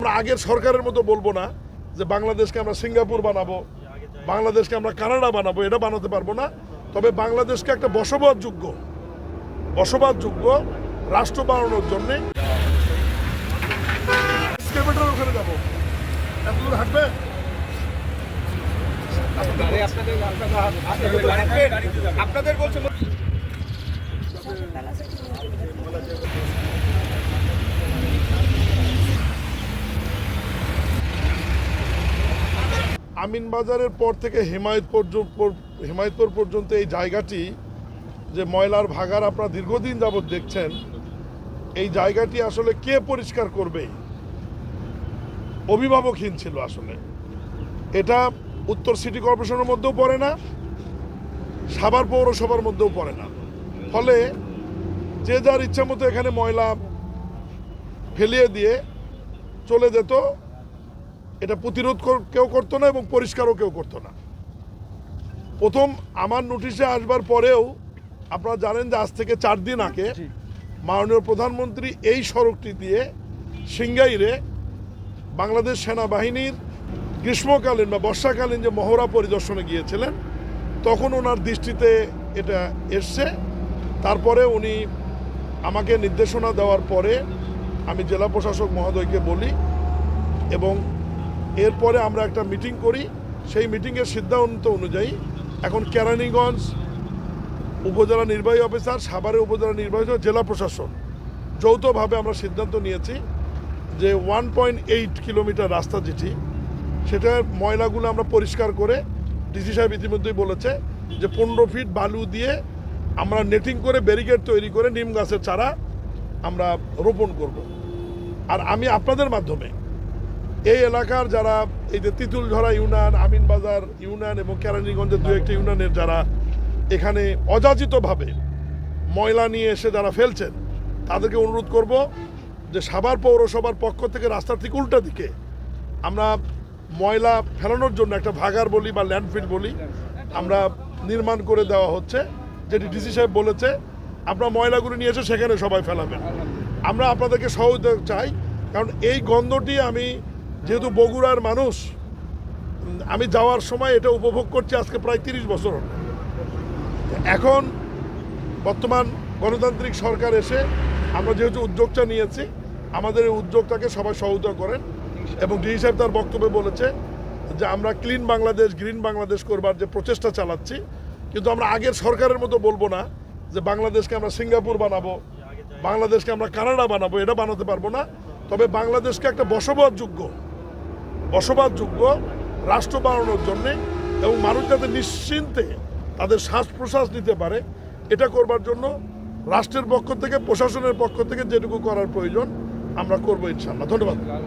আমরা আগের সরকারের মতো বলবো না যে বাংলাদেশকে আমরা সিঙ্গাপুর বানাবো, বাংলাদেশকে আমরা কানাডা বানাবো, এটা বানাতে পারবো না। তবে বাংলাদেশকে একটা বসবাসযোগ্য রাষ্ট্র বানানোর জন্যে ওখানে যাবো। এতদূর হাঁটবে? আপনাদের বলছে আমিনবাজারের পর থেকে হেমায়েতপুর পর্যন্ত এই জায়গাটি যে ময়লার ভাগার আপনারা দীর্ঘদিন যাবৎ দেখছেন, এই জায়গাটি আসলে কে পরিষ্কার করবে? অভিভাবকহীন ছিল আসলে। এটা উত্তর সিটি কর্পোরেশনের মধ্যেও পড়ে না, সাভার পৌরসভার মধ্যেও পড়ে না। ফলে যে যার ইচ্ছা মতো এখানে ময়লা ফেলিয়ে দিয়ে চলে যেত। এটা প্রতিরোধ কেউ করতো না এবং পরিষ্কারও কেউ করতো না। প্রথম আমার নোটিশে আসবার পরেও আপনারা জানেন যে আজ থেকে 4 দিন আগে মাননীয় প্রধানমন্ত্রী এই সড়কটি দিয়ে সিংগাইরে বাংলাদেশ সেনাবাহিনীর গ্রীষ্মকালীন বা বর্ষাকালীন যে মহড়া পরিদর্শনে গিয়েছিলেন, তখন ওনার দৃষ্টিতে এটা এসছে। তারপরে উনি আমাকে নির্দেশনা দেওয়ার পরে আমি জেলা প্রশাসক মহোদয়কে বলি এবং এরপরে আমরা একটা মিটিং করি। সেই মিটিংয়ের সিদ্ধান্ত অনুযায়ী এখন কেরানীগঞ্জ উপজেলা নির্বাহী অফিসার, সাভারের উপজেলা নির্বাহী অফিসার, জেলা প্রশাসন যৌথভাবে আমরা সিদ্ধান্ত নিয়েছি যে 1.8 কিলোমিটার রাস্তা যেটি, সেটার ময়লাগুলো আমরা পরিষ্কার করে, ডিসি সাহেব ইতিমধ্যেই বলেছে যে 15 ফিট বালু দিয়ে আমরা নেটিং করে ব্যারিকেড তৈরি করে নিম গাছের চারা আমরা রোপণ করব। আর আমি আপনাদের মাধ্যমে এই এলাকার যারা এই যে তিতুলঝরা ইউনিয়ন, আমিনবাজার ইউনিয়ন এবং কেরানীগঞ্জের 2-1টি ইউনিয়নের যারা এখানে অযাচিতভাবে ময়লা নিয়ে এসে যারা ফেলছেন, তাদেরকে অনুরোধ করব যে সাভার পৌরসভার পক্ষ থেকে রাস্তার ঠিক উল্টা দিকে আমরা ময়লা ফেলানোর জন্য একটা ভাগার বলি বা ল্যান্ডফিল বলি আমরা নির্মাণ করে দেওয়া হচ্ছে, যেটি ডিসি সাহেব বলেছে আপনারা ময়লাগুলো নিয়ে এসে সেখানে সবাই ফেলাবেন। আমরা আপনাদেরকে সহযোগিতা চাই, কারণ এই গন্ধটি আমি যেহেতু বগুড়ার মানুষ, আমি যাওয়ার সময় এটা উপভোগ করছি আজকে প্রায় 30 বছর। এখন বর্তমান গণতান্ত্রিক সরকার এসে আমরা যেহেতু উদ্যোগটা নিয়েছি, আমাদের এই উদ্যোগটাকে সবাই সহযোগিতা করেন। এবং ডিসি সাহেব তার বক্তব্যে বলেছে যে আমরা ক্লিন বাংলাদেশ, গ্রিন বাংলাদেশ করবার যে প্রচেষ্টা চালাচ্ছি, কিন্তু আমরা আগের সরকারের মতো বলবো না যে বাংলাদেশকে আমরা সিঙ্গাপুর বানাবো, বাংলাদেশকে আমরা কানাডা বানাবো, এটা বানাতে পারবো না। তবে বাংলাদেশকে একটা বসবাসযোগ্য রাষ্ট্র বানানোর জন্যে এবং মানুষ যাতে নিশ্চিন্তে তাদের শ্বাস প্রশ্বাস নিতে পারে, এটা করবার জন্য রাষ্ট্রের পক্ষ থেকে, প্রশাসনের পক্ষ থেকে যেটুকু করার প্রয়োজন আমরা করবো ইনশাআল্লাহ। ধন্যবাদ।